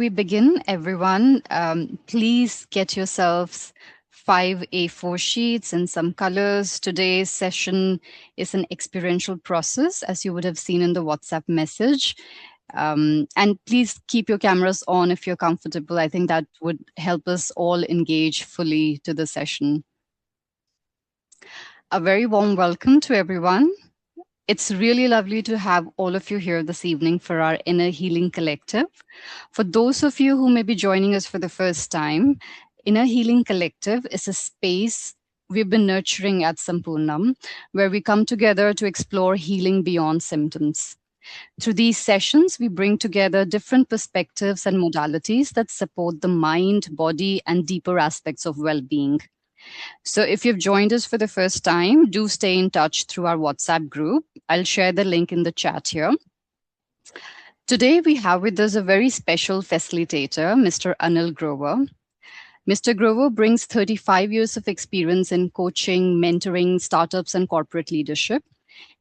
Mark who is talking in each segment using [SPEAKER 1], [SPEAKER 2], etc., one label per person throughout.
[SPEAKER 1] we begin, everyone, please get yourselves 5 A4 sheets and some colors. Today's session is an experiential process, as you would have seen in the WhatsApp message. And please keep your cameras on if you're comfortable. I think that would help us all engage fully to the session. A very warm welcome to everyone. It's really lovely to have all of you here this evening for our Inner Healing Collective. For those of you who may be joining us for the first time, Inner Healing Collective is a space we've been nurturing at Sampurnam, where we come together to explore healing beyond symptoms. Through these sessions, we bring together different perspectives and modalities that support the mind, body, and deeper aspects of well being. So if you've joined us for the first time, do stay in touch through our WhatsApp group. I'll share the link in the chat here. Today, we have with us a very special facilitator, Mr. Anil Grovor. Mr. Grover brings 35 years of experience in coaching, mentoring, startups, and corporate leadership.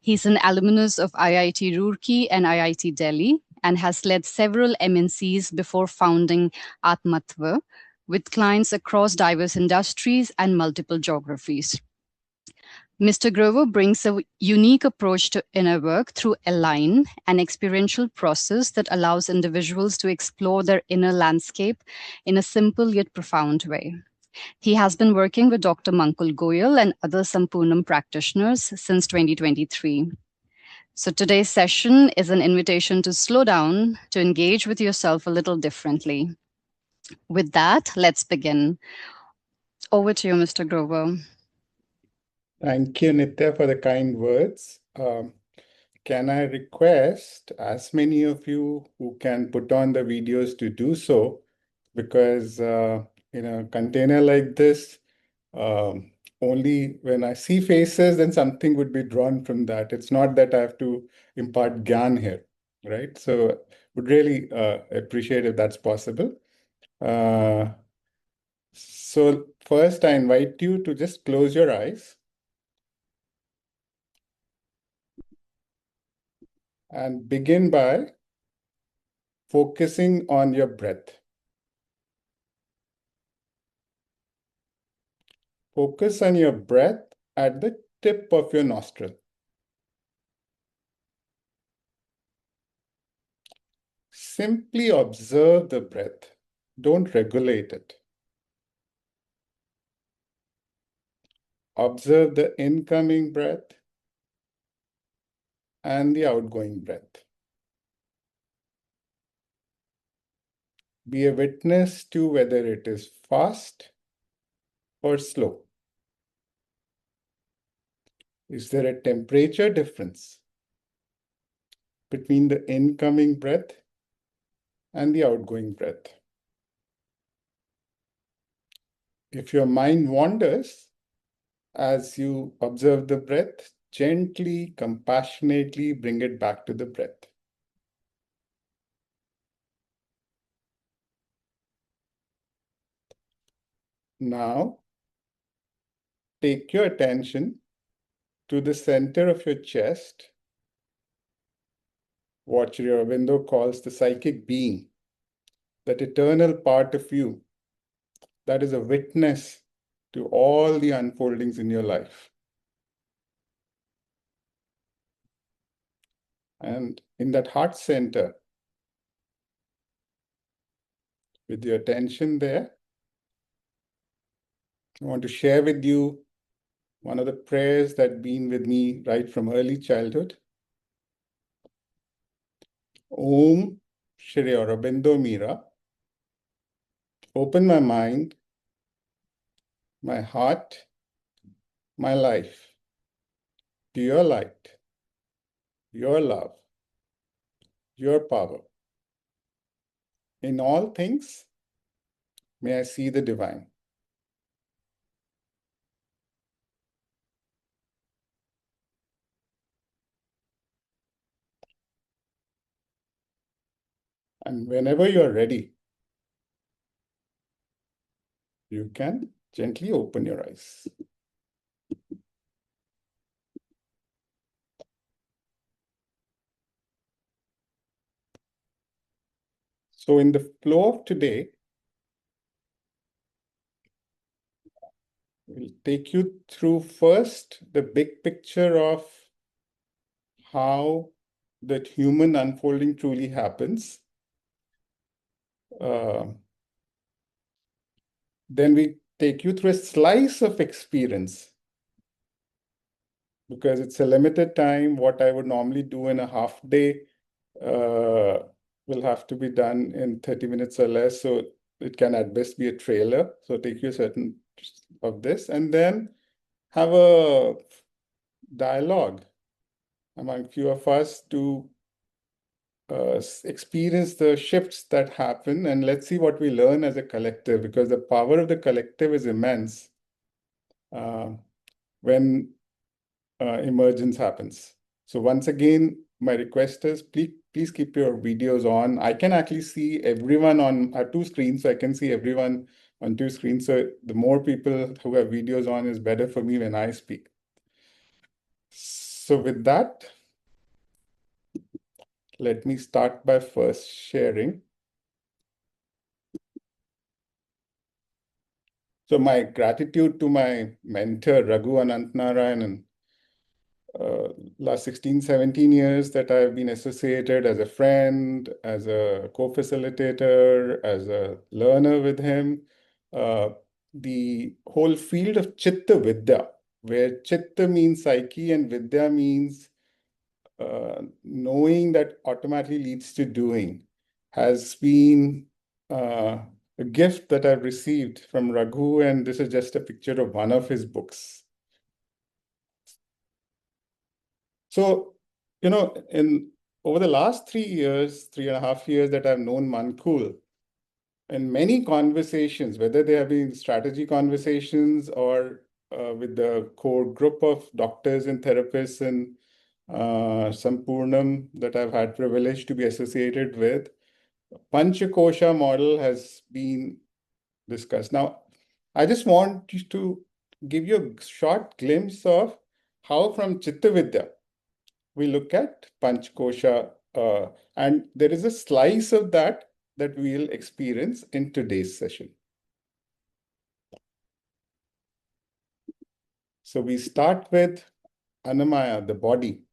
[SPEAKER 1] He's an alumnus of IIT Roorkee and IIT Delhi and has led several MNCs before founding Atmatva, with clients across diverse industries and multiple geographies. Mr. Grover brings a unique approach to inner work through Align, an experiential process that allows individuals to explore their inner landscape in a simple yet profound way. He has been working with Dr. Mankul Goyal and other Sampurnam practitioners since 2023. So today's session is an invitation to slow down, to engage with yourself a little differently. With that, let's begin. Over to you, Mr. Grover.
[SPEAKER 2] Thank you, Nitya, for the kind words. Can I request as many of you who can put on the videos to do so? Because in a container like this, only when I see faces, then something would be drawn from that. It's not that I have to impart gyan here, right? So would really appreciate if that's possible. So first, I invite you to just close your eyes and begin by focusing on your breath. Focus on your breath at the tip of your nostril. Simply observe the breath. Don't regulate it. Observe the incoming breath and the outgoing breath. Be a witness to whether it is fast or slow. Is there a temperature difference between the incoming breath and the outgoing breath? If your mind wanders as you observe the breath, gently, compassionately bring it back to the breath. Now, take your attention to the center of your chest, what Sri Aurobindo calls the psychic being, that eternal part of you that is a witness to all the unfoldings in your life. And in that heart center, with your attention there, I want to share with you one of the prayers that been with me right from early childhood. Om Shri Aurobindo Mira. Open my mind, my heart, my life to your light, your love, your power. In all things, may I see the divine. And whenever you're ready, you can gently open your eyes. So in the flow of today, we'll take you through first the big picture of how that human unfolding truly happens. Uh, then we take you through a slice of experience because it's a limited time. What I would normally do in a half day will have to be done in 30 minutes or less. So it can at best be a trailer. So take you a certain of this and then have a dialogue among few of us to experience the shifts that happen, and let's see what we learn as a collective, because the power of the collective is immense uh, when emergence happens. So once again, my request is please keep your videos on. I can actually see everyone on, I have two screens, so I can see everyone on two screens. So the more people who have videos on is better for me when I speak. So with that, let me start by first sharing. So my gratitude to my mentor, Raghu Anantnarayanan, last 16, 17 years that I've been associated as a friend, as a co-facilitator, as a learner with him. Uh, the whole field of Chitta Vidya, where Chitta means psyche and Vidya means knowing that automatically leads to doing, has been a gift that I've received from Raghu, and this is just a picture of one of his books. So, in over the last 3 years, 3.5 years that I've known Mankul, in many conversations, whether they have been strategy conversations or with the core group of doctors and therapists and Sampurnam that I've had privilege to be associated with, Panchakosha model has been discussed. Now, I just want to give you a short glimpse of how from Chitta Vidya we look at Panchakosha, and there is a slice of that that we'll experience in today's session. So we start with Annamaya, the body.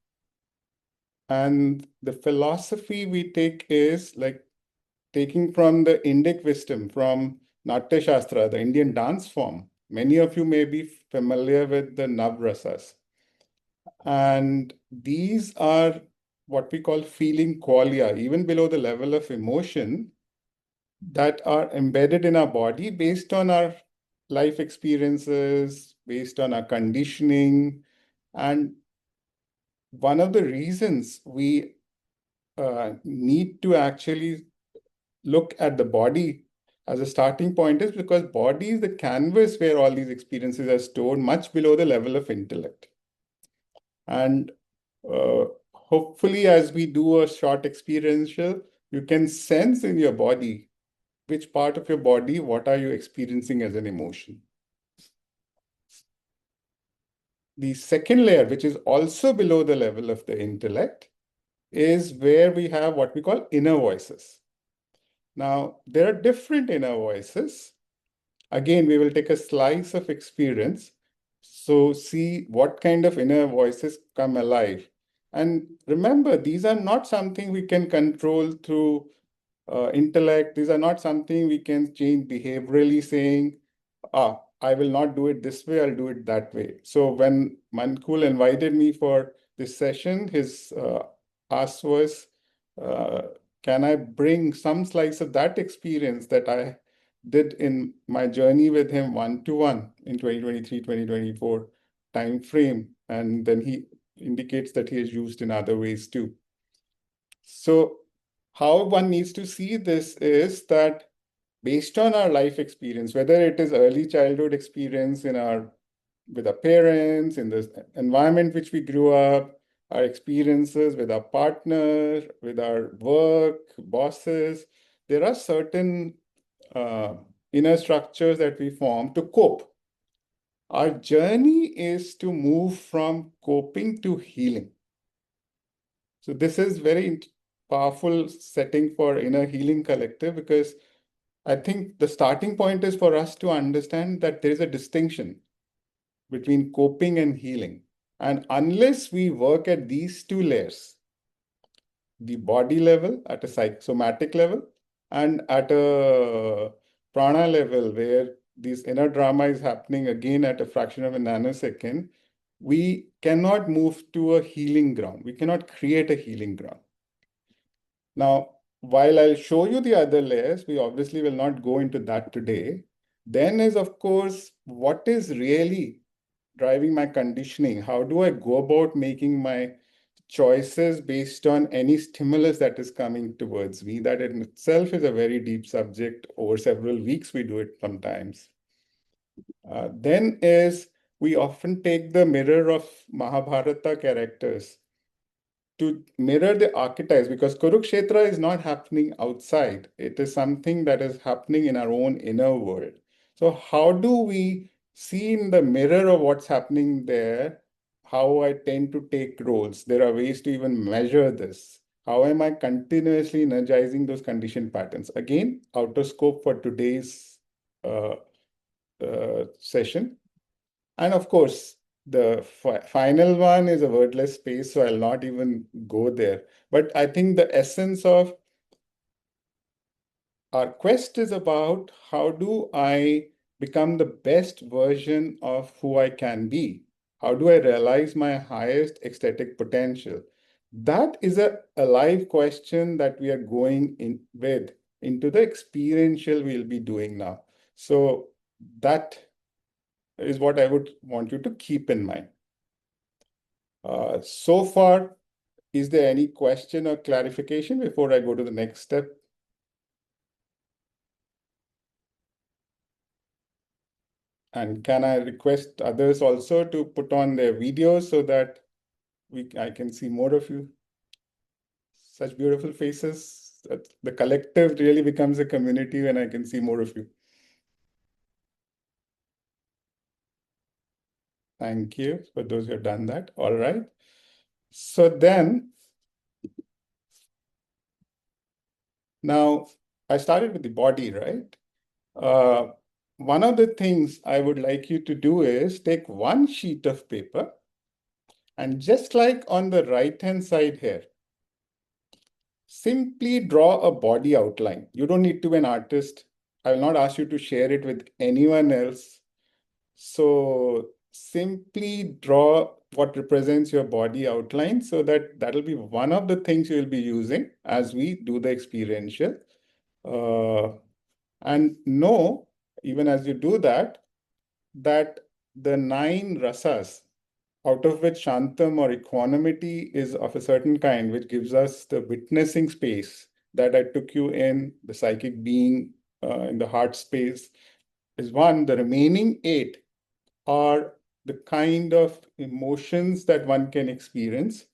[SPEAKER 2] And the philosophy we take is like taking from the Indic wisdom, from Natya Shastra, the Indian dance form. Many of you may be familiar with the Navrasas. And these are what we call feeling qualia, even below the level of emotion, that are embedded in our body based on our life experiences, based on our conditioning. And one of the reasons we need to actually look at the body as a starting point is because body is the canvas where all these experiences are stored much below the level of intellect. And hopefully, as we do a short experiential, you can sense in your body which part of your body, what are you experiencing as an emotion. The second layer, which is also below the level of the intellect, is where we have what we call inner voices. Now, there are different inner voices. Again, we will take a slice of experience. So see what kind of inner voices come alive. And remember, these are not something we can control through intellect. These are not something we can change behaviorally, saying, I will not do it this way, I'll do it that way. So when Mankul invited me for this session, his ask was, uh, can I bring some slice of that experience that I did in my journey with him one-to-one in 2023, 2024 time frame. And then he indicates that he is used in other ways too. So how one needs to see this is that based on our life experience, whether it is early childhood experience with our parents, in the environment which we grew up, our experiences with our partner, with our work, bosses, there are certain uh, inner structures that we form to cope. Our journey is to move from coping to healing. So this is very powerful setting for Inner Healing Collective, because I think the starting point is for us to understand that there is a distinction between coping and healing. And unless we work at these two layers, the body level, at a psychosomatic level, and at a prana level, where this inner drama is happening again at a fraction of a nanosecond, we cannot move to a healing ground. We cannot create a healing ground. Now, while I'll show you the other layers, we obviously will not go into that today. Then is, of course, what is really driving my conditioning? How do I go about making my choices based on any stimulus that is coming towards me? That in itself is a very deep subject. Over several weeks, we do it sometimes. Then is we often take the mirror of Mahabharata characters to mirror the archetypes, because Kurukshetra is not happening outside. It is something that is happening in our own inner world. So how do we see in the mirror of what's happening there, how I tend to take roles? There are ways to even measure this. How am I continuously energizing those conditioned patterns? Again, outer scope for today's uh, session. And of course, the final one is a wordless space, so I'll not even go there. But I think the essence of our quest is about how do I become the best version of who I can be? How do I realize my highest ecstatic potential? That is a live question that we are going in with into the experiential we'll be doing now. So that is what I would want you to keep in mind. So far, is there any question or clarification before I go to the next step? And can I request others also to put on their videos so that I can see more of you? Such beautiful faces. The collective really becomes a community when I can see more of you. Thank you for those who have done that. All right. So then, now I started with the body, right? Uh, One of the things I would like you to do is take one sheet of paper, and just like on the right-hand side here, simply draw a body outline. You don't need to be an artist. I will not ask you to share it with anyone else. So simply draw what represents your body outline, so that that'll be one of the things you'll be using as we do the experiential. Uh, and know, even as you do that, that the 9 rasas, out of which Shantam or equanimity is of a certain kind, which gives us the witnessing space that I took you in, the psychic being in the heart space, is one. The remaining 8 are the kind of emotions that one can experience.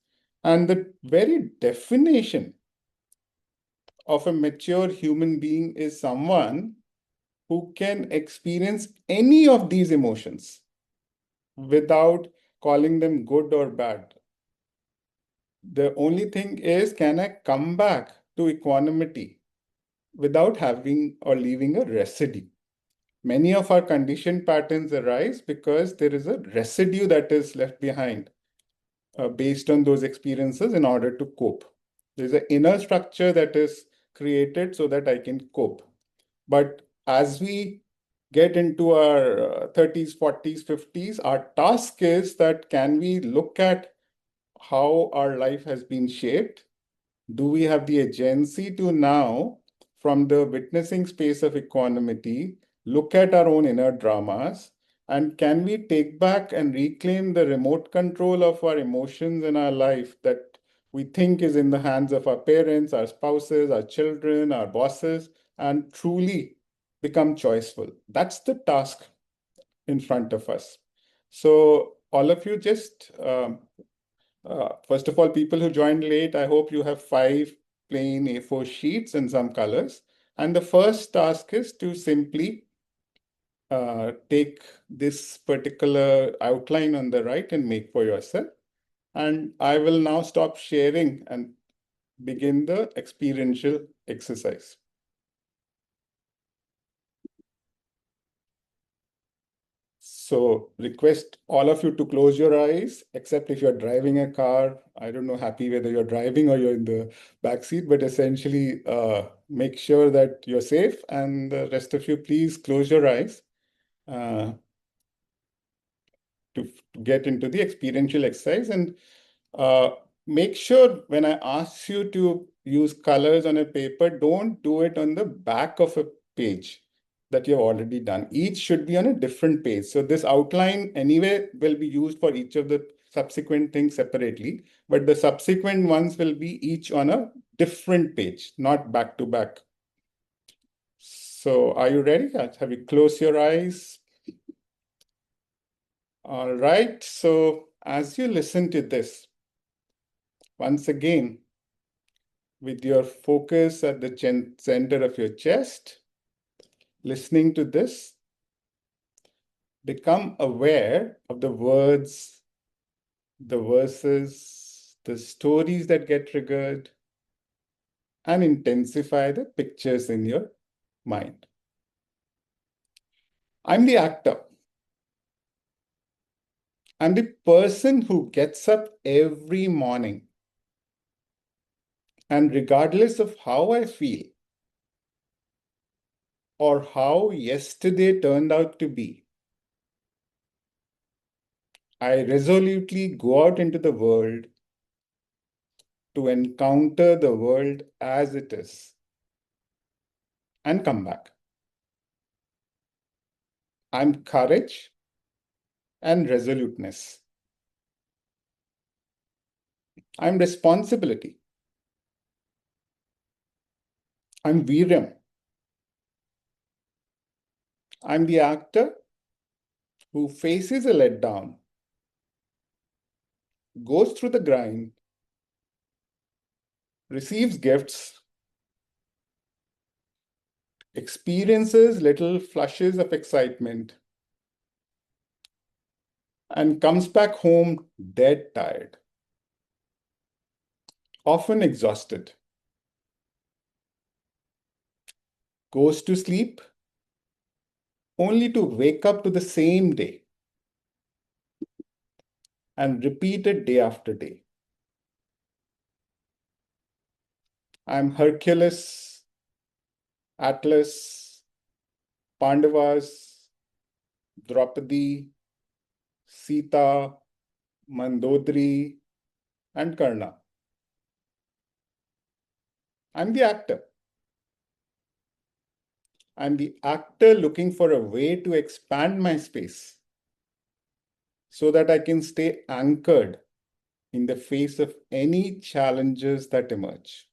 [SPEAKER 2] And the very definition of a mature human being is someone who can experience any of these emotions without calling them good or bad. The only thing is, can I come back to equanimity without having or leaving a residue? Many of our conditioned patterns arise because there is a residue that is left behind based on those experiences in order to cope. There's an inner structure that is created so that I can cope. But as we get into our 30s, 40s, 50s, our task is that can we look at how our life has been shaped? Do we have the agency to now, from the witnessing space of equanimity, look at our own inner dramas? And can we take back and reclaim the remote control of our emotions in our life that we think is in the hands of our parents, our spouses, our children, our bosses, and truly become choiceful? That's the task in front of us. So, all of you, just first of all, people who joined late, I hope you have 5 plain A4 sheets in some colors. And the first task is to simply take this particular outline on the right and make for yourself. And I will now stop sharing and begin the experiential exercise. So request all of you to close your eyes, except if you're driving a car. I don't know, happy whether you're driving or you're in the back seat, but essentially make sure that you're safe. And the rest of you, please close your eyes uh, to get into the experiential exercise. And uh, make sure when I ask you to use colors on a paper, don't do it on the back of a page that you've already done. Each should be on a different page. So this outline anyway will be used for each of the subsequent things separately, but the subsequent ones will be each on a different page, not back to back. So are you ready? Have you closed your eyes? All right. So as you listen to this, once again, with your focus at the center of your chest, listening to this, become aware of the words, the verses, the stories that get triggered, and intensify the pictures in your mind. I'm the actor. I'm the person who gets up every morning, and regardless of how I feel or how yesterday turned out to be, I resolutely go out into the world to encounter the world as it is and come back. I'm courage and resoluteness. I'm responsibility. I'm viryam. I'm the actor who faces a letdown, goes through the grind, receives gifts, experiences little flushes of excitement, and comes back home dead tired, often exhausted, goes to sleep only to wake up to the same day and repeat it day after day. I'm Hercules, Atlas, Pandavas, Draupadi, Sita, Mandodari, and Karna. I'm the actor. I'm the actor looking for a way to expand my space so that I can stay anchored in the face of any challenges that emerge.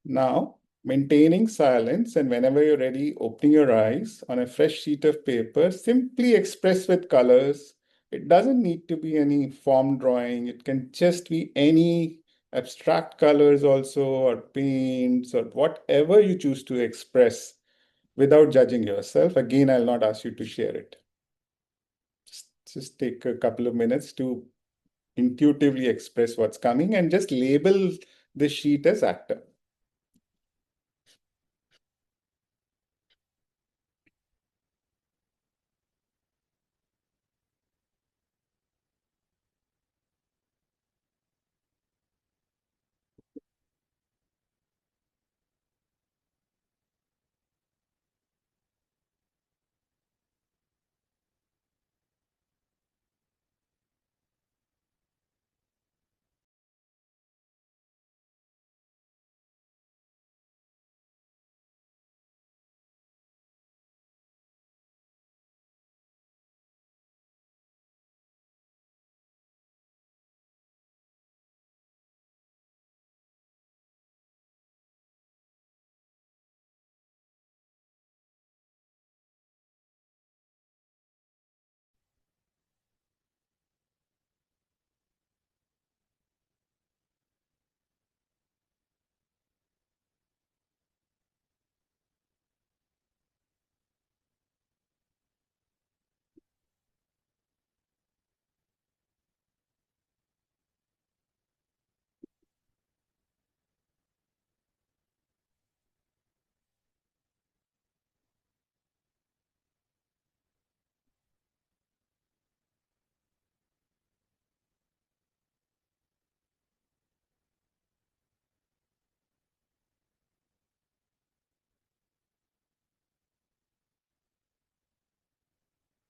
[SPEAKER 2] Now, maintaining silence, and whenever you're ready, opening your eyes on a fresh sheet of paper, simply express with colors. It doesn't need to be any form drawing. It can just be any abstract colors also, or paints, or whatever you choose to express without judging yourself. Again, I'll not ask you to share it. Just take a couple of minutes to intuitively express what's coming and just label the sheet as actor.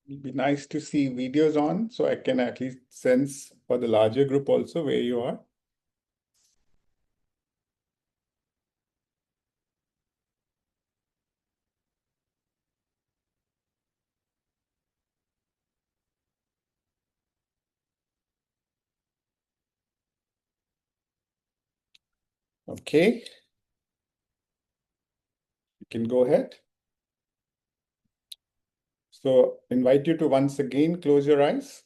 [SPEAKER 2] It'll be nice to see videos on so I can at least sense for the larger group also where you are. Okay, you can go ahead. So invite you to once again close your eyes.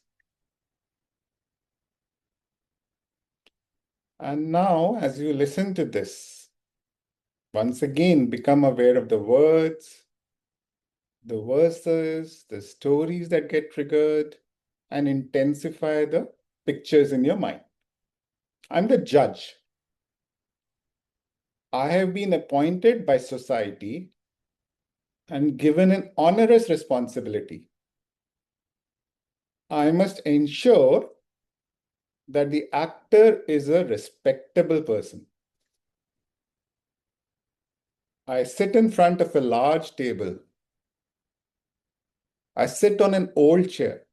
[SPEAKER 2] And now, as you listen to this, once again become aware of the words, the verses, the stories that get triggered, and intensify the pictures in your mind. I'm the judge. I have been appointed by society and given an onerous responsibility. I must ensure that the actor is a respectable person. I sit in front of a large table. I sit on an old chair,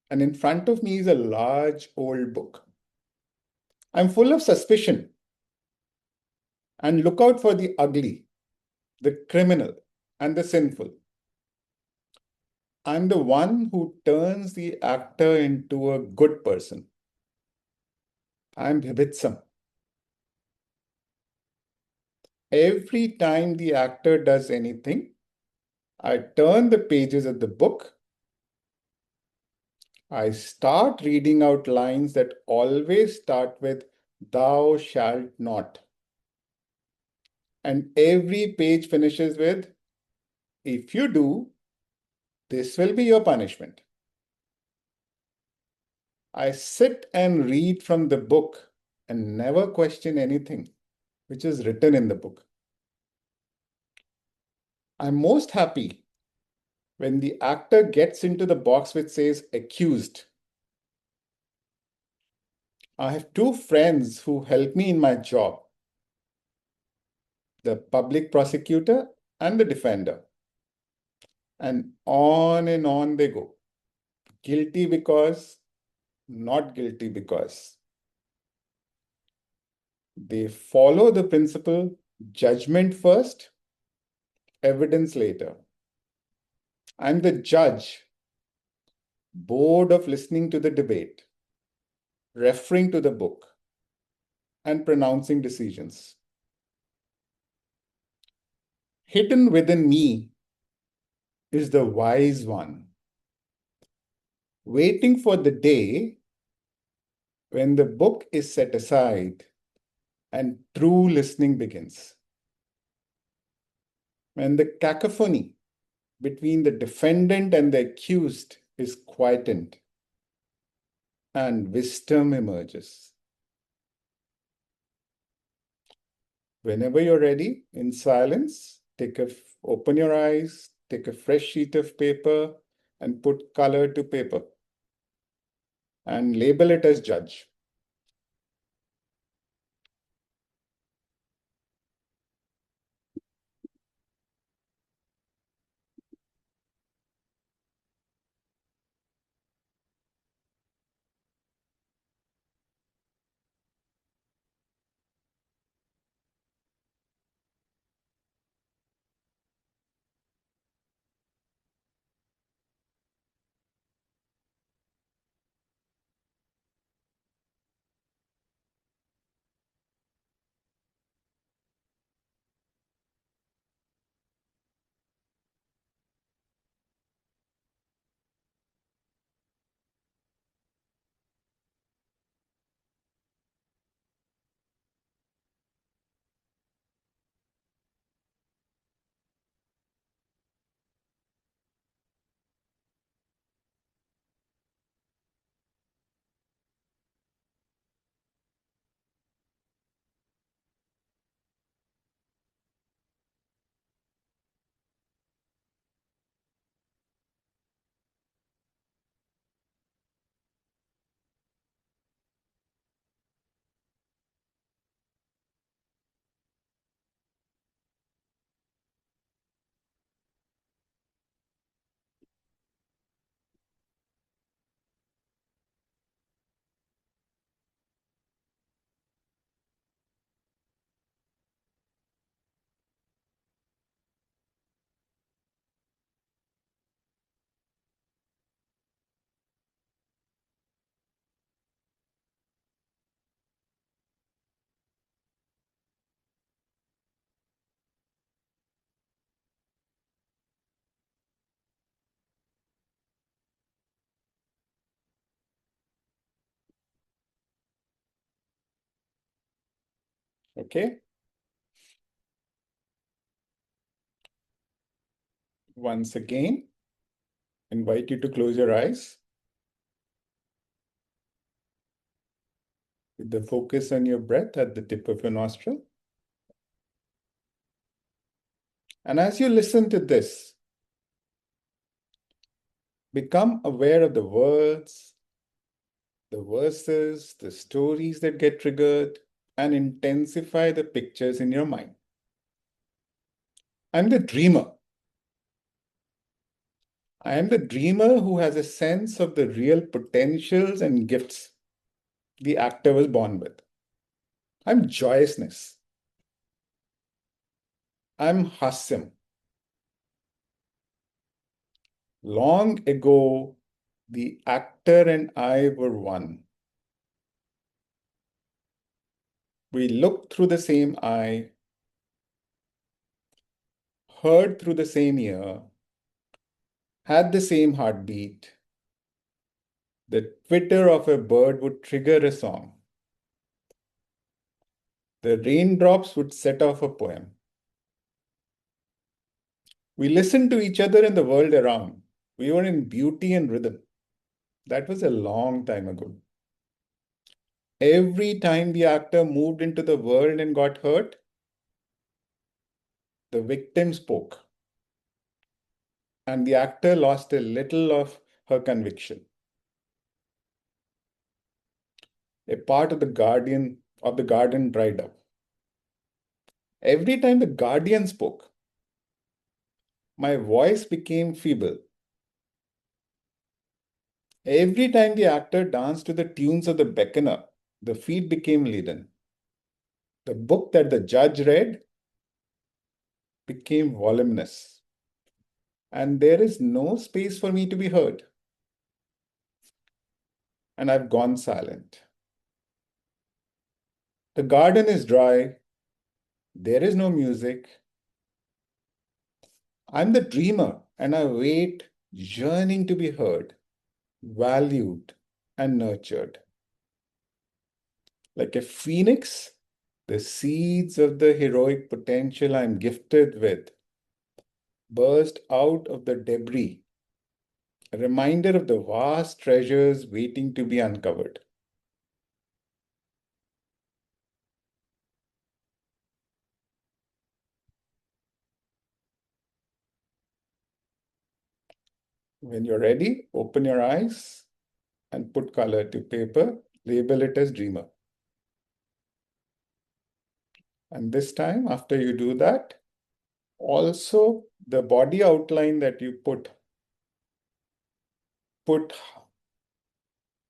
[SPEAKER 2] and in front of me is a large old book. I'm full of suspicion and look out for the ugly, the criminal, and the sinful. I'm the one who turns the actor into a good person. I'm Vibhitsam. Every time the actor does anything, I turn the pages of the book. I start reading out lines that always start with "Thou shalt not." And every page finishes with "If you do, this will be your punishment." I sit and read from the book and never question anything which is written in the book. I'm most happy when the actor gets into the box which says accused. I have two friends who help me in my job, the public prosecutor and the defender. And on they go. Guilty because, not guilty because. They follow the principle judgment first, evidence later. I'm the judge, bored of listening to the debate, referring to the book, and pronouncing decisions. Hidden within me is the wise one, waiting for the day when the book is set aside and true listening begins. When the cacophony between the defendant and the accused is quietened and wisdom emerges. Whenever you're ready, in silence, open your eyes, take a fresh sheet of paper and put color to paper and label it as judge. Okay. Once again, invite you to close your eyes with the focus on your breath at the tip of your nostril. And as you listen to this, become aware of the words, the verses, the stories that get triggered, and intensify the pictures in your mind. I'm the dreamer. I am the dreamer who has a sense of the real potentials and gifts the actor was born with. I'm joyousness. I'm Hasyam. Long ago, the actor and I were one. We looked through the same eye, heard through the same ear, had the same heartbeat. The twitter of a bird would trigger a song. The raindrops would set off a poem. We listened to each other and the world around. We were in beauty and rhythm. That was a long time ago. Every time the actor moved into the world and got hurt, the victim spoke, and the actor lost a little of her conviction. A part of the garden dried up. Every time the guardian spoke, my voice became feeble. Every time the actor danced to the tunes of the beckoner, the feet became leaden. The book that the judge read became voluminous, and there is no space for me to be heard. And I've gone silent. The garden is dry. There is no music. I'm the dreamer, and I wait, yearning to be heard, valued, and nurtured. Like a phoenix, the seeds of the heroic potential I'm gifted with burst out of the debris, a reminder of the vast treasures waiting to be uncovered. When you're ready, open your eyes and put color to paper. Label it as dreamer. And this time, after you do that, also the body outline that you put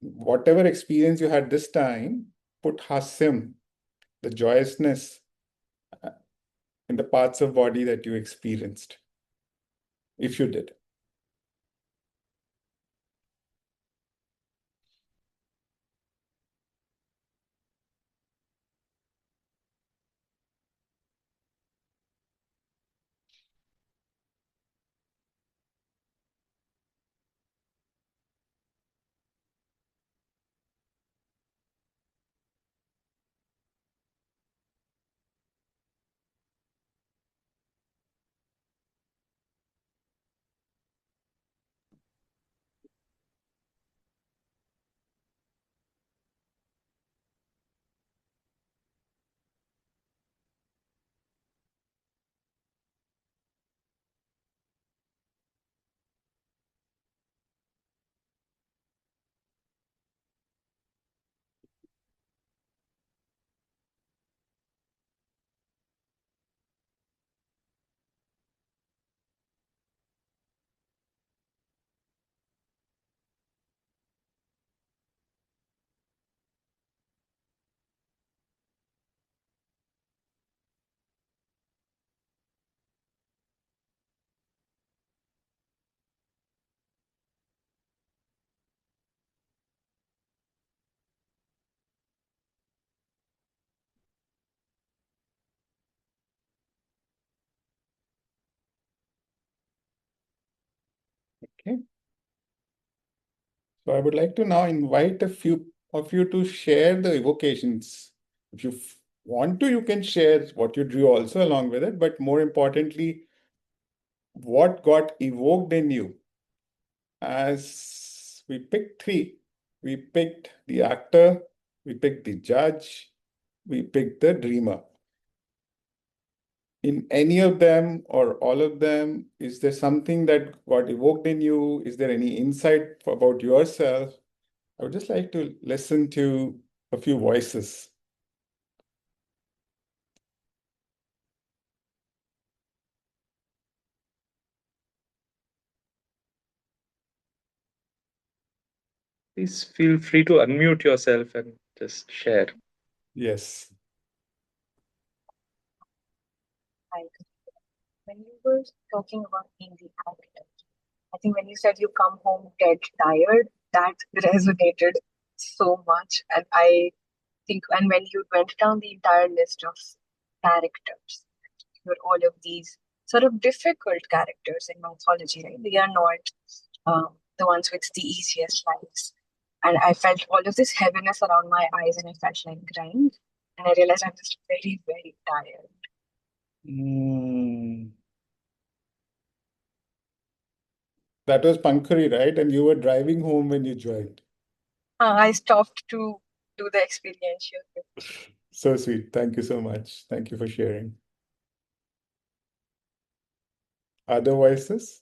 [SPEAKER 2] whatever experience you had this time, put hasim, the joyousness in the parts of body that you experienced, if you did. Okay. So I would like to now invite a few of you to share the evocations. If you want to, you can share what you drew also along with it, but more importantly, what got evoked in you as we picked three. We picked the actor, we picked the judge, we picked the dreamer. In any of them or all of them, is there something that got evoked in you? Is there any insight about yourself? I would just like to listen to a few voices.
[SPEAKER 3] Please feel free to unmute yourself and just share.
[SPEAKER 2] Yes.
[SPEAKER 4] Like when you were talking about being the actor, I think when you said you come home dead tired, that resonated so much. And I think, and when you went down the entire list of characters, were all of these sort of difficult characters in mythology, right? They are not the ones with the easiest lives. And I felt all of this heaviness around my eyes, and I felt like crying. And I realized I'm just very, very tired.
[SPEAKER 2] That was Pankari, right? And you were driving home when you joined.
[SPEAKER 4] I stopped to do the experiential.
[SPEAKER 2] So sweet. Thank you so much. Thank you for sharing. Other voices?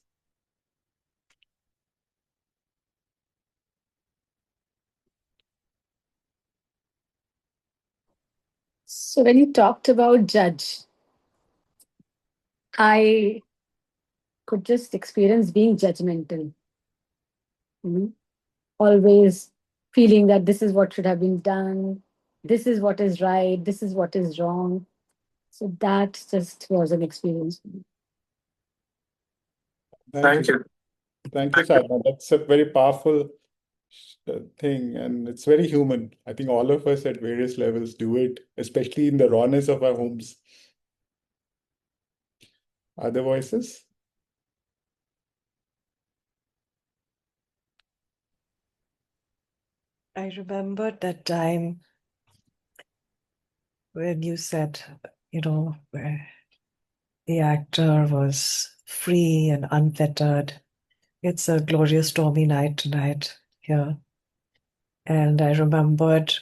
[SPEAKER 5] So when you talked about judge, I could just experience being judgmental. Mhm. Always feeling that this is what should have been done, this is what is right, this is what is wrong. So that just was an experience for me.
[SPEAKER 2] Thank you. Thank you, Sadhna. That's a very powerful thing, and it's very human. I think all of us at various levels do it, especially in the rawness of our homes. Other voices?
[SPEAKER 6] I remembered that time when you said, where the actor was free and unfettered. It's a glorious stormy night tonight here. And I remembered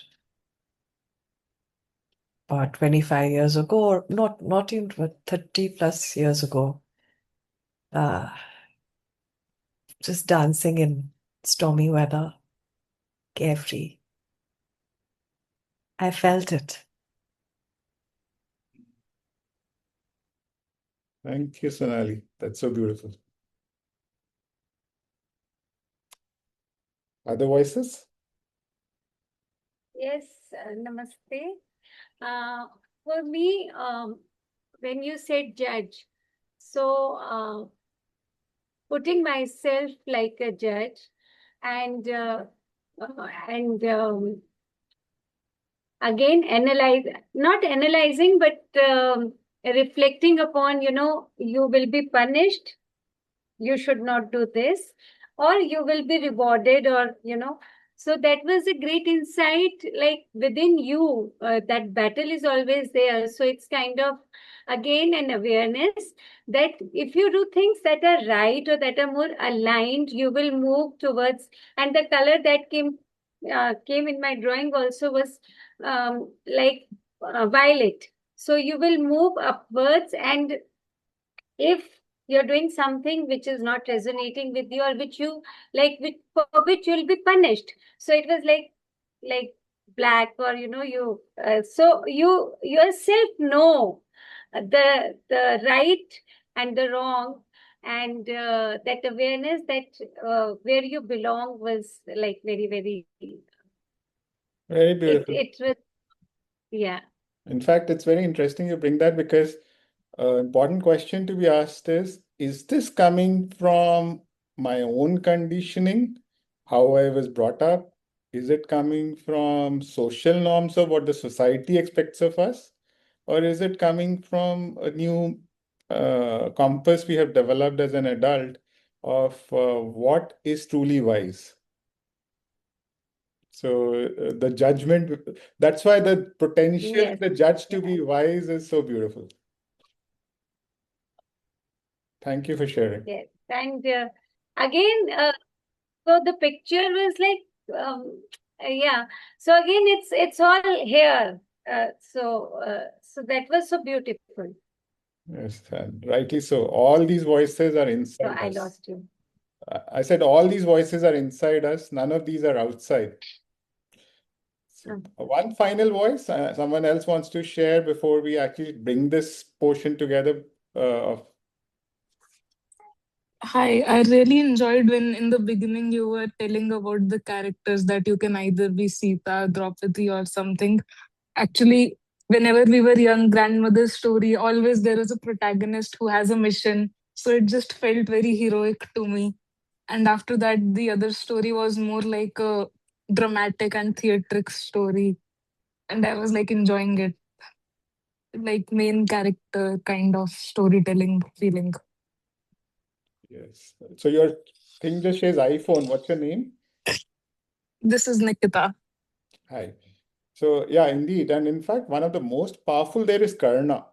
[SPEAKER 6] about 25 years ago, or not even, but 30 plus years ago, uh, just dancing in stormy weather, carefree. I felt it.
[SPEAKER 2] Thank you, Sonali. That's so beautiful. Other voices?
[SPEAKER 7] Yes, namaste. For me, when you said judge, so putting myself like a judge and and again not analyzing, but reflecting upon, you will be punished, you should not do this, or you will be rewarded, or so that was a great insight, like within you, that battle is always there. So it's kind of again an awareness that if you do things that are right or that are more aligned, you will move towards. And the color that came in my drawing also was like violet. So you will move upwards, and if you're doing something which is not resonating with you, or which you like, for which you'll be punished, so it was like black, or you so you yourself know the right and the wrong, and that awareness that where you belong was like very, very,
[SPEAKER 2] Very beautiful.
[SPEAKER 7] it was, yeah.
[SPEAKER 2] In fact, it's very interesting you bring that, because an important question to be asked is this coming from my own conditioning, how I was brought up? Is it coming from social norms of what the society expects of us? Or is it coming from a new compass we have developed as an adult of what is truly wise? So the judgment, that's why the potential
[SPEAKER 7] Yes.
[SPEAKER 2] in the judge to be wise is so beautiful. Thank you for sharing.
[SPEAKER 7] Yes. And again, so the picture was like, yeah. So again, it's all here. So that was so beautiful.
[SPEAKER 2] Yes, and rightly so. All these voices are
[SPEAKER 7] So
[SPEAKER 2] inside
[SPEAKER 7] I
[SPEAKER 2] us.
[SPEAKER 7] lost you.
[SPEAKER 2] I said all these voices are inside us. None of these are outside. So one final voice, someone else wants to share before we actually bring this portion together.
[SPEAKER 8] Hi, I really enjoyed when in the beginning you were telling about the characters that you can either be Sita, Draupadi, or something. Actually, whenever we were young, grandmother's story, always there was a protagonist who has a mission. So it just felt very heroic to me. And after that, the other story was more like a dramatic and theatric story. And I was like enjoying it, like main character kind of storytelling feeling.
[SPEAKER 2] Yes. So your thing just says iPhone. What's your name?
[SPEAKER 8] This is Nikita.
[SPEAKER 2] Hi. So yeah, indeed. And in fact, one of the most powerful there is Karna.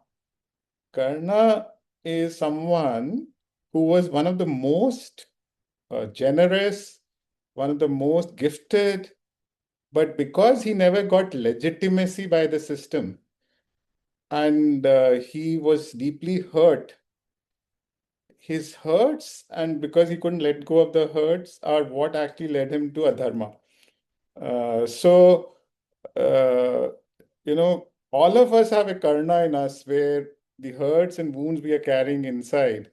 [SPEAKER 2] Karna is someone who was one of the most generous, one of the most gifted, but because he never got legitimacy by the system and he was deeply hurt, his hurts, and because he couldn't let go of the hurts, are what actually led him to adharma. So, all of us have a karna in us where the hurts and wounds we are carrying inside,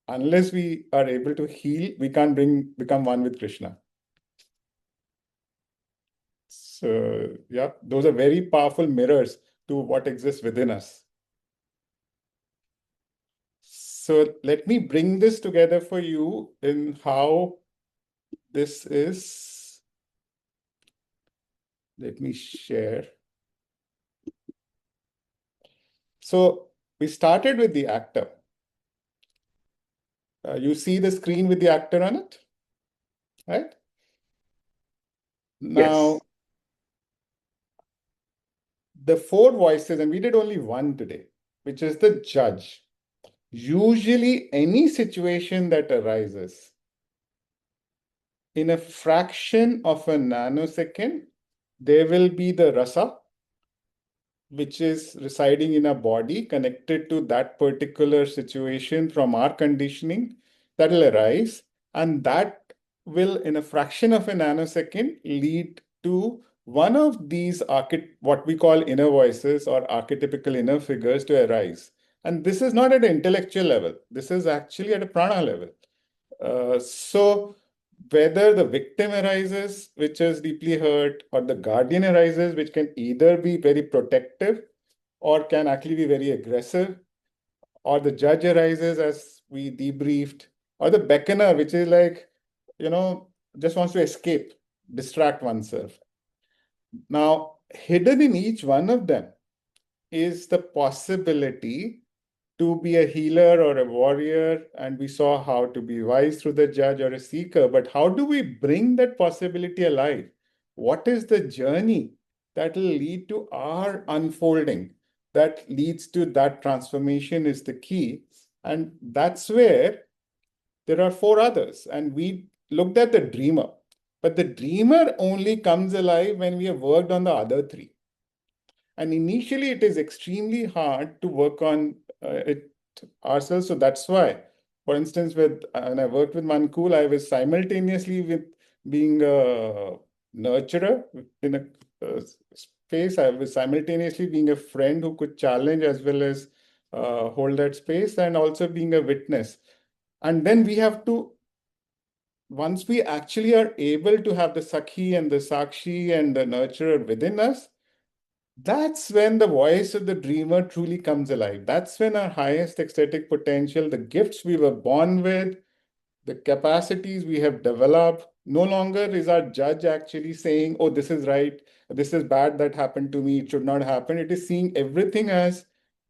[SPEAKER 2] unless we are able to heal, we can't become one with Krishna. So, yeah, those are very powerful mirrors to what exists within us. So let me bring this together for you in how this is. Let me share. So we started with the actor. You see the screen with the actor on it, right? Now,
[SPEAKER 3] Yes.
[SPEAKER 2] the four voices, and we did only one today, which is the judge. Usually, any situation that arises in a fraction of a nanosecond, there will be the rasa, which is residing in a body connected to that particular situation from our conditioning that will arise. And that will, in a fraction of a nanosecond, lead to one of these what we call inner voices or archetypical inner figures to arise. And this is not at an intellectual level. This is actually at a prana level. So whether the victim arises, which is deeply hurt, or the guardian arises, which can either be very protective or can actually be very aggressive, or the judge arises as we debriefed, or the beckoner, which is like, just wants to escape, distract oneself. Now, hidden in each one of them is the possibility to be a healer or a warrior, and we saw how to be wise through the judge or a seeker. But how do we bring that possibility alive? What is the journey that will lead to our unfolding, that leads to that transformation is the key. And that's where there are four others. And we looked at the dreamer. But the dreamer only comes alive when we have worked on the other three. And initially, it is extremely hard to work on it ourselves. So that's why, for instance, when I worked with Mankul, I was simultaneously with being a nurturer in a space. I was simultaneously being a friend who could challenge as well as hold that space, and also being a witness. And then we have to, once we actually are able to have the Sakhi and the Sakshi and the nurturer within us, that's when the voice of the dreamer truly comes alive. That's when our highest ecstatic potential, the gifts we were born with, the capacities we have developed, no longer is our judge actually saying, oh, this is right, this is bad that happened to me, it should not happen. It is seeing everything as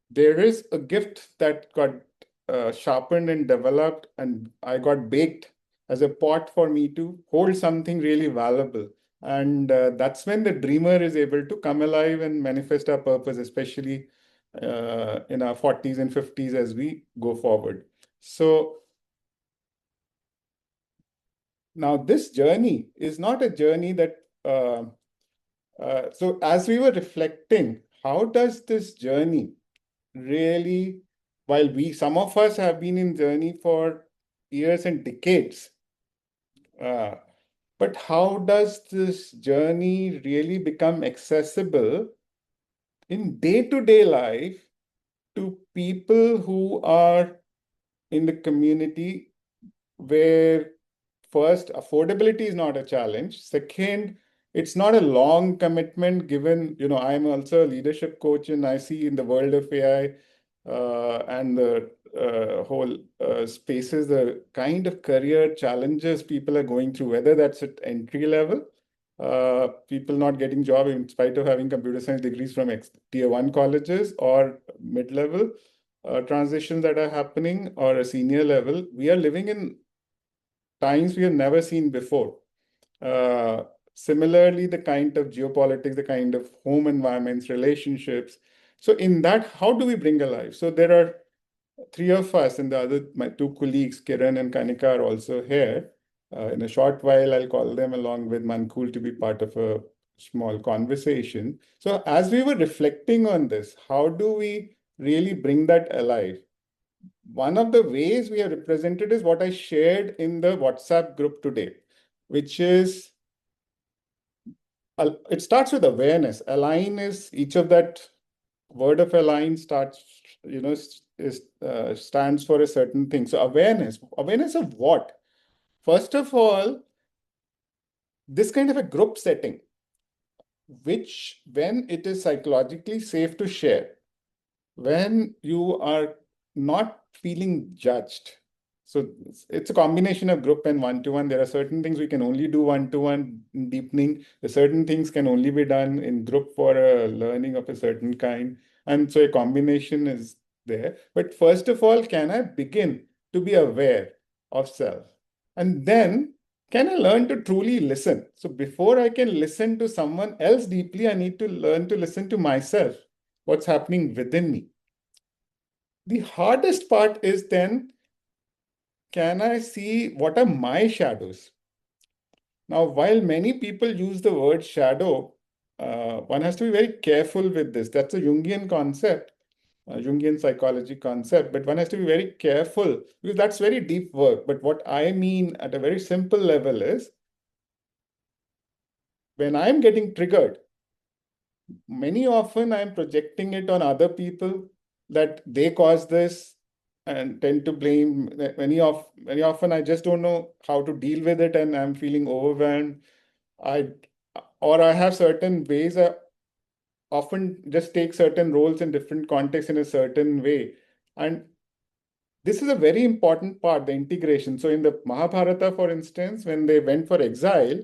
[SPEAKER 2] there is a gift that got sharpened and developed, and I got baked as a pot for me to hold something really valuable. And that's when the dreamer is able to come alive and manifest our purpose, especially in our 40s and 50s as we go forward. So now this journey is not a journey that, so as we were reflecting, how does this journey really, while some of us have been in journey for years and decades, uh, but how does this journey really become accessible in day-to-day life to people who are in the community where first, affordability is not a challenge. Second, it's not a long commitment given, I'm also a leadership coach and I see in the world of AI and the whole spaces, the kind of career challenges people are going through, whether that's at entry level, people not getting job in spite of having computer science degrees from tier 1 colleges, or mid-level transitions that are happening, or a senior level. We are living in times we have never seen before. Uh, Similarly, the kind of geopolitics, the kind of home environments, relationships. So in that, how do we bring alive? So there are three of us, and my two colleagues, Kiran and Kanika, are also here. In a short while, I'll call them along with Mankul to be part of a small conversation. So as we were reflecting on this, how do we really bring that alive? One of the ways we are represented is what I shared in the WhatsApp group today, which is, it starts with awareness. Align is each of that word of align starts, stands for a certain thing. So awareness of what? First of all, this kind of a group setting, which when it is psychologically safe to share, when you are not feeling judged. So it's a combination of group and one-to-one. There are certain things we can only do one-to-one deepening. The certain things can only be done in group for a learning of a certain kind. And so a combination is there. But first of all, can I begin to be aware of self? And then can I learn to truly listen? So before I can listen to someone else deeply, I need to learn to listen to myself, what's happening within me. The hardest part is then, can I see what are my shadows? Now, while many people use the word shadow, one has to be very careful with this. That's a Jungian concept, a Jungian psychology concept, but one has to be very careful because that's very deep work. But what I mean at a very simple level is, when I'm getting triggered, many often I'm projecting it on other people, that they caused this, and tend to blame. Many often I just don't know how to deal with it and I'm feeling overwhelmed. I have certain ways. I often just take certain roles in different contexts in a certain way. And this is a very important part, the integration. So in the Mahabharata, for instance, when they went for exile,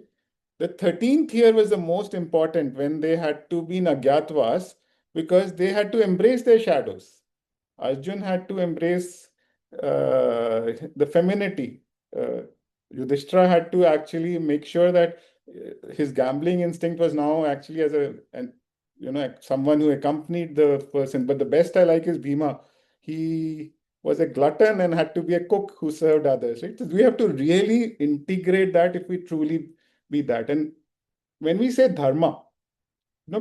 [SPEAKER 2] the 13th year was the most important, when they had to be in Agyatwas, because they had to embrace their shadows. Arjun had to embrace the femininity. Uh, Yudhishthira had to actually make sure that his gambling instinct was now actually as someone who accompanied the person. But the best I like is Bhima. He was a glutton and had to be a cook who served others. Right? So we have to really integrate that if we truly be that. And when we say dharma,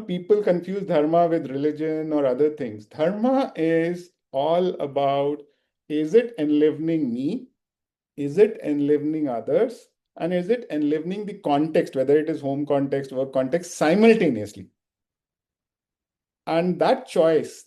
[SPEAKER 2] people confuse dharma with religion or other things. Dharma is all about, is it enlivening me? Is it enlivening others? And is it enlivening the context, whether it is home context, work context, simultaneously? And that choice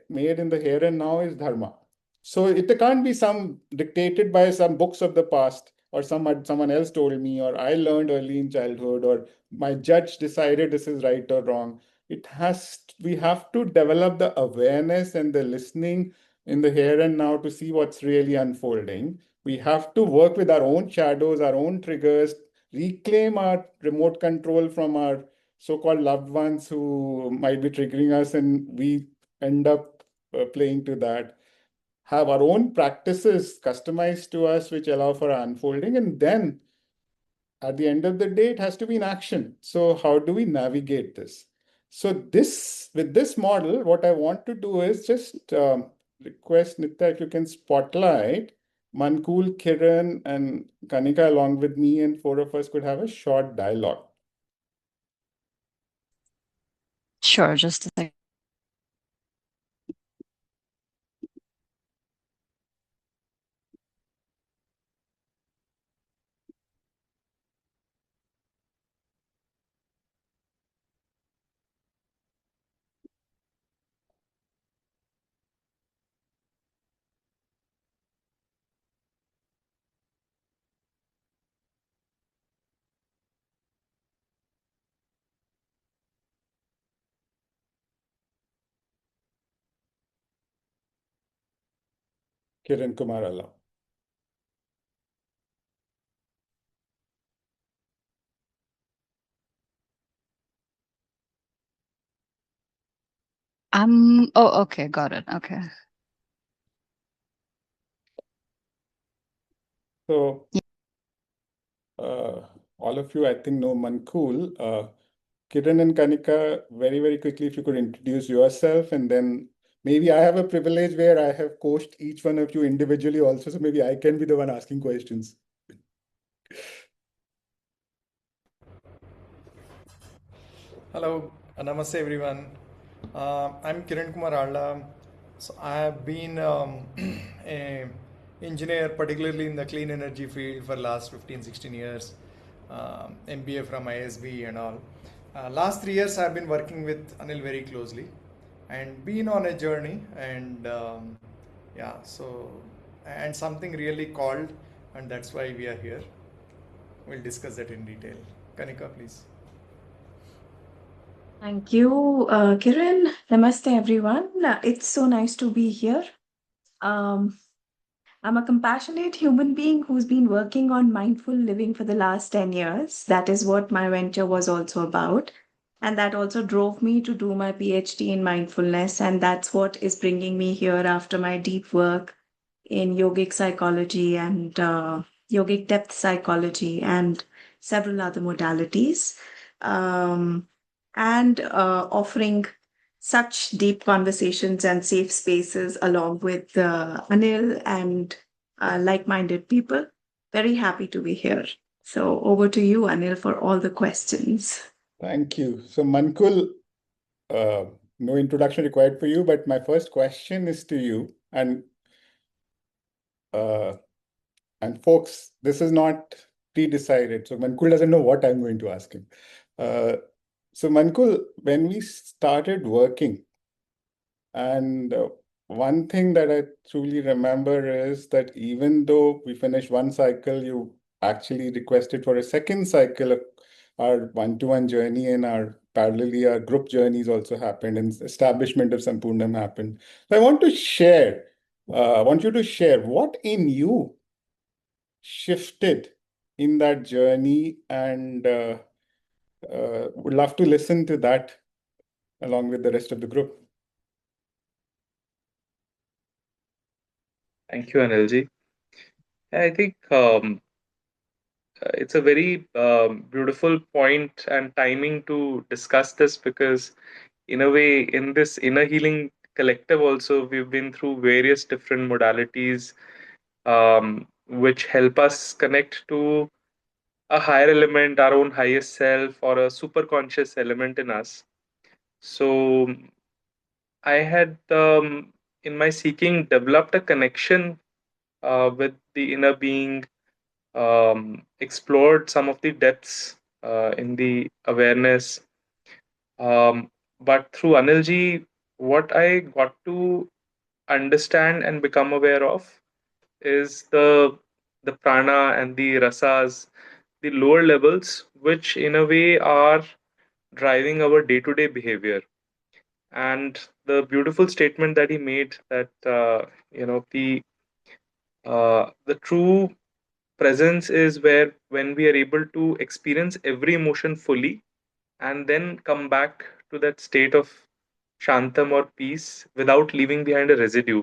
[SPEAKER 2] made in the here and now is dharma. So it can't be some dictated by some books of the past, or someone else told me, or I learned early in childhood, or my judge decided this is right or wrong. We have to develop the awareness and the listening in the here and now to see what's really unfolding. We have to work with our own shadows, our own triggers, reclaim our remote control from our so-called loved ones who might be triggering us, and we end up playing to that. Have our own practices customized to us, which allow for our unfolding, and then at the end of the day, it has to be in action. So how do we navigate this? So with this model, what I want to do is just request Nitya if you can spotlight Mankul, Kiran, and Kanika along with me, and four of us could have a short dialogue.
[SPEAKER 1] Sure, just a second.
[SPEAKER 2] Kiran Kumar Allah.
[SPEAKER 1] Oh, okay, got it. Okay.
[SPEAKER 2] So all of you, I think, know Mankul. Kiran and Kanika, very, very quickly, if you could introduce yourself, and then maybe I have a privilege where I have coached each one of you individually also, so maybe I can be the one asking questions.
[SPEAKER 9] Hello, namaste everyone. I'm Kiran Kumar Arla. So I have been a engineer, particularly in the clean energy field for last 15, 16 years. MBA from ISB and all. Last 3 years I've been working with Anil very closely and been on a journey and and something really called, and that's why we are here. We'll discuss that in detail. Kanika, please.
[SPEAKER 10] Thank you, Kiran. Namaste, everyone. It's so nice to be here. Um, I'm a compassionate human being who's been working on mindful living for the last 10 years. That is what my venture was also about. And that also drove me to do my PhD in mindfulness. And that's what is bringing me here after my deep work in yogic psychology and yogic depth psychology and several other modalities. Um, and offering such deep conversations and safe spaces along with Anil and like minded people. Very happy to be here. So, over to you, Anil, for all the questions.
[SPEAKER 2] Thank you. So, Mankul, no introduction required for you, but my first question is to you. And folks, this is not pre-decided. So Mankul doesn't know what I'm going to ask him. So Mankul, when we started working, and one thing that I truly remember is that even though we finished one cycle, you actually requested for a second cycle of our one-to-one journey, and parallelly our group journeys also happened, and establishment of Sampurnam happened. So I want you to share what in you shifted in that journey, and would love to listen to that along with the rest of the group.
[SPEAKER 3] Thank you, Anilji. I think it's a very beautiful point and timing to discuss this, because in a way, in this inner healing collective also, we've been through various different modalities which help us connect to a higher element, our own highest self, or a super conscious element in us. So I had in my seeking developed a connection with the inner being, explored some of the depths in the awareness. But through Anilji, what I got to understand and become aware of is the prana and the rasas, the lower levels, which in a way are driving our day-to-day behavior. And the beautiful statement that he made, that the true presence is where when we are able to experience every emotion fully and then come back to that state of shantam or peace without leaving behind a residue.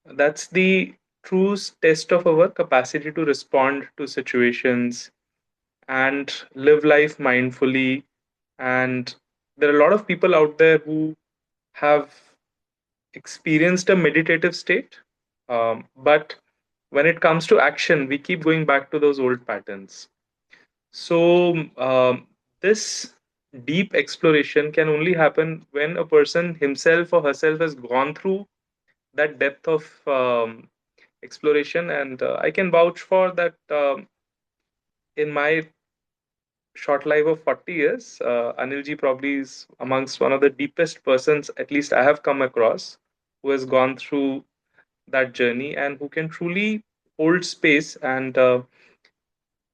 [SPEAKER 3] That's the true test of our capacity to respond to situations and live life mindfully. And there are a lot of people out there who have experienced a meditative state. But when it comes to action, we keep going back to those old patterns. So, this deep exploration can only happen when a person himself or herself has gone through that depth of exploration. And I can vouch for that in my short life of 40 years, Anilji probably is amongst one of the deepest persons, at least I have come across, who has gone through that journey and who can truly hold space. And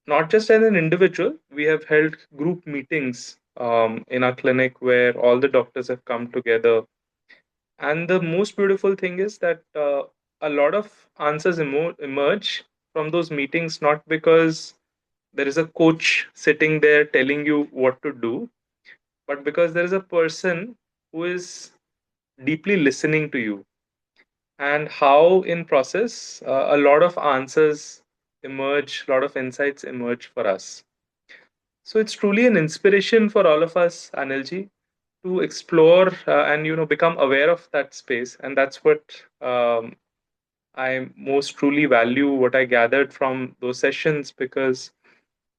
[SPEAKER 3] not just as an individual, we have held group meetings in our clinic where all the doctors have come together. And the most beautiful thing is that a lot of answers emerge from those meetings, not because there is a coach sitting there telling you what to do, but because there is a person who is deeply listening to you. And how in process a lot of answers emerge, a lot of insights emerge for us. So it's truly an inspiration for all of us, Anilji, to explore and become aware of that space. And that's what I most truly value, what I gathered from those sessions, because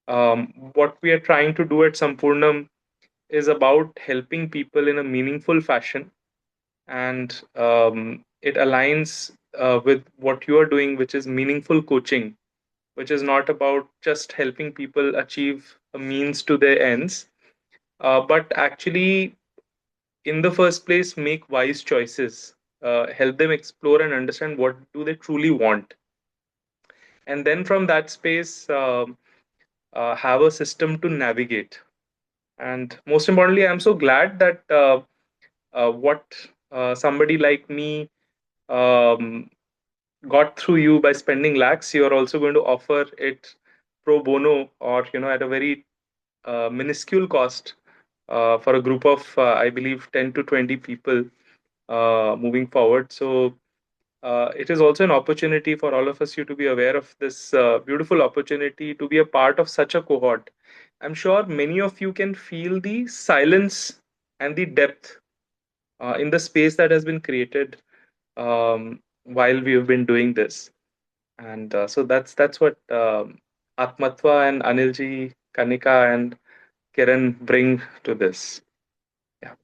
[SPEAKER 3] what we are trying to do at Sampurnam is about helping people in a meaningful fashion. And it aligns with what you are doing, which is meaningful coaching, which is not about just helping people achieve a means to their ends, but actually, in the first place, make wise choices, help them explore and understand what do they truly want. And then from that space, have a system to navigate. And most importantly, I'm so glad that what somebody like me um, got through you by spending lakhs, you are also going to offer it pro bono, or at a very minuscule cost, for a group of I believe 10 to 20 people moving forward. So it is also an opportunity for all of us you to be aware of this beautiful opportunity to be a part of such a cohort. I'm sure many of you can feel the silence and the depth in the space that has been created while we have been doing this. And so that's what Atmatva and Anilji, Kanika and Kiran bring to this. Yeah.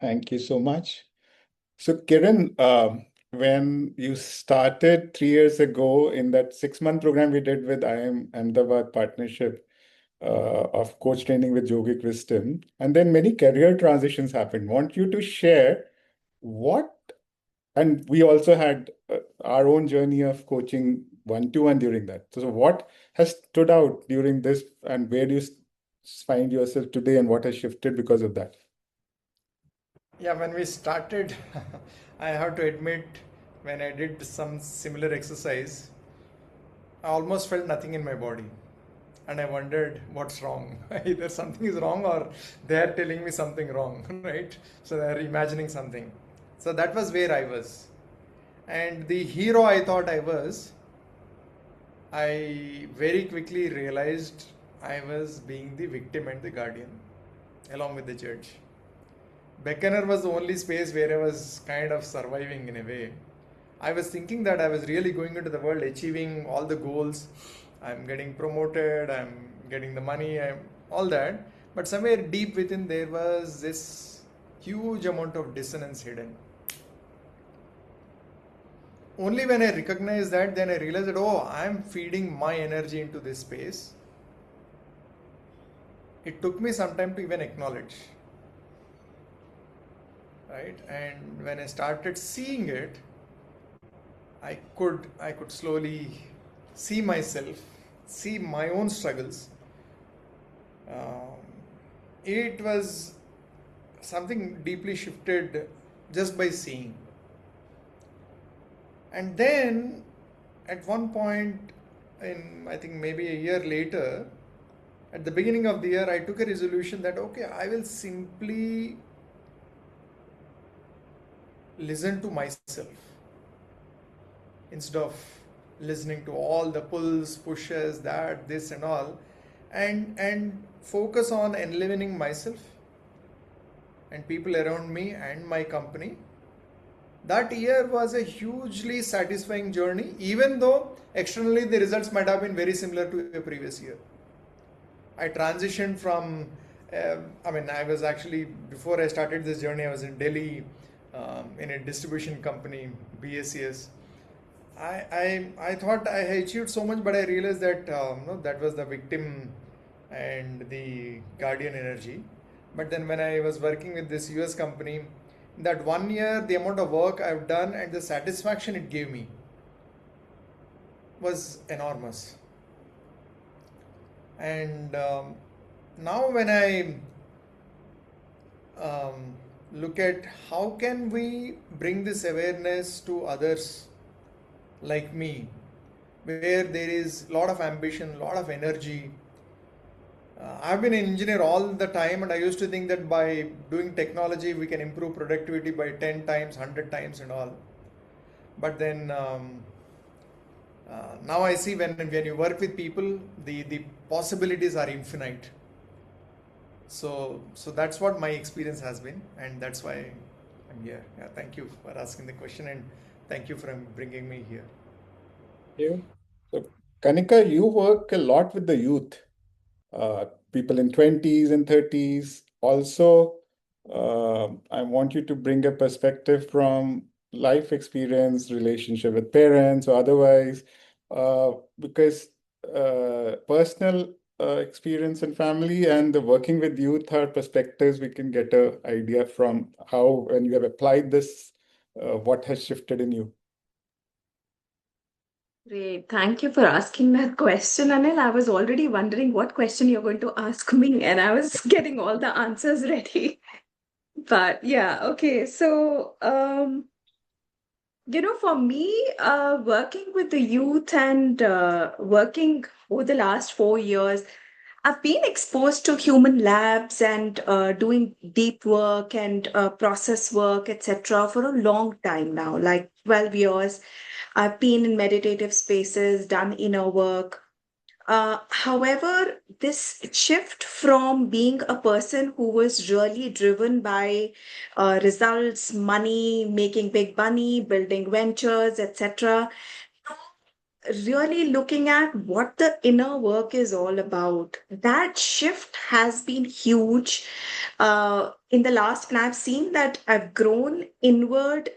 [SPEAKER 2] Thank you so much. So, Kiran, when you started 3 years ago in that 6-month program we did with IIM Ahmedabad partnership of coach training with yogic wisdom, and then many career transitions happened. Want you to share what, and we also had our own journey of coaching one-to-one during that. So, what has stood out during this, and where do you find yourself today, and what has shifted because of that?
[SPEAKER 9] Yeah, when we started, I have to admit, when I did some similar exercise, I almost felt nothing in my body. And I wondered what's wrong. Either something is wrong or they're telling me something wrong, right? So they're imagining something. So that was where I was. And the hero I thought I was, I very quickly realized I was being the victim and the guardian, along with the judge. Beckoner was the only space where I was kind of surviving in a way. I was thinking that I was really going into the world, achieving all the goals. I'm getting promoted, I'm getting the money, all that. But somewhere deep within, there was this huge amount of dissonance hidden. Only when I recognized that, then I realized that, oh, I'm feeding my energy into this space. It took me some time to even acknowledge. Right? And when I started seeing it, I could slowly see myself, see my own struggles. Um, it was something deeply shifted just by seeing. And then at one point, in I think maybe a year later, at the beginning of the year, I took a resolution that okay, I will simply listen to myself instead of listening to all the pulls, pushes, that, this, and all. and focus on enlivening myself and people around me and my company. That year was a hugely satisfying journey, even though externally the results might have been very similar to a previous year. I transitioned from, I was actually, before I started this journey, I was in Delhi in a distribution company, BACS. I thought I had achieved so much, but I realized that no, that was the victim and the guardian energy. But then when I was working with this US company, that 1 year, the amount of work I've done and the satisfaction it gave me was enormous. And now when I look at how can we bring this awareness to others like me, where there is a lot of ambition, a lot of energy. I've been an engineer all the time, and I used to think that by doing technology we can improve productivity by 10 times, 100 times, and all. But then now I see when you work with people, the possibilities are infinite. So that's what my experience has been, and that's why I'm here. Yeah, thank you for asking the question, and thank you for bringing me here.
[SPEAKER 2] You. So, Kanika, you work a lot with the youth, people in 20s and 30s. Also, I want you to bring a perspective from life experience, relationship with parents or otherwise, because personal experience and family and the working with youth are perspectives we can get an idea from how, when you have applied this, what has shifted in you.
[SPEAKER 10] Great. Thank you for asking that question, Anil. I was already wondering what question you're going to ask me, and I was getting all the answers ready. But yeah, okay. So, for me, working with the youth and working over the last 4 years, I've been exposed to human labs and doing deep work and process work, etc., for a long time now, like 12 years. I've been in meditative spaces, done inner work. However, this shift from being a person who was really driven by results, money, making big money, building ventures, etc., really looking at what the inner work is all about. That shift has been huge in the last, and I've seen that I've grown inward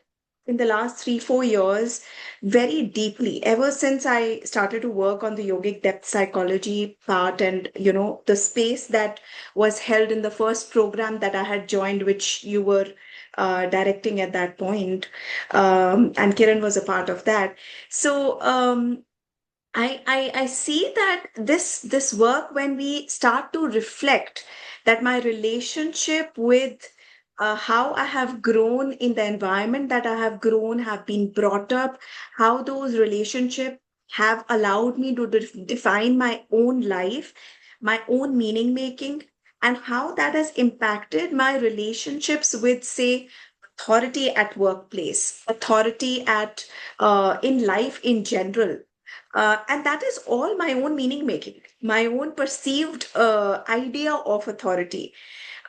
[SPEAKER 10] in the last 3, 4 years very deeply ever since I started to work on the yogic depth psychology part, and the space that was held in the first program that I had joined, which you were directing at that point, and Kiran was a part of that. So I see that this work, when we start to reflect that my relationship with how I have grown in the environment that I have grown, have been brought up, how those relationships have allowed me to define my own life, my own meaning making, and how that has impacted my relationships with, say, authority at workplace, authority at in life in general. And that is all my own meaning making, my own perceived idea of authority.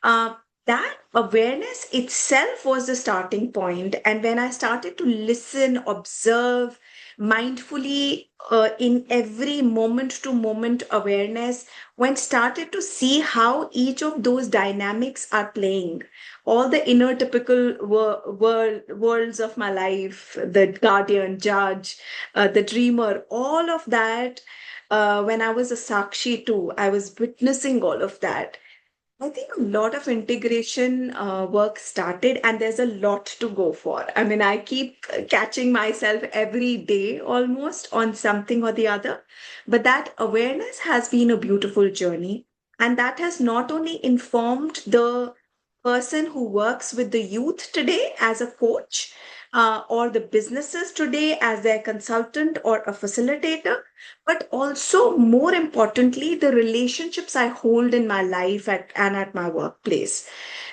[SPEAKER 10] Uh, that awareness itself was the starting point. And when I started to listen, observe mindfully in every moment to moment awareness, when started to see how each of those dynamics are playing, all the inner typical worlds of my life, the guardian, judge, the dreamer, all of that. When I was a Sakshi too, I was witnessing all of that. I think a lot of integration work started, and there's a lot to go for. I mean, I keep catching myself every day almost on something or the other. But that awareness has been a beautiful journey. And that has not only informed the person who works with the youth today as a coach, or the businesses today as their consultant or a facilitator, but also more importantly, the relationships I hold in my life and at my workplace.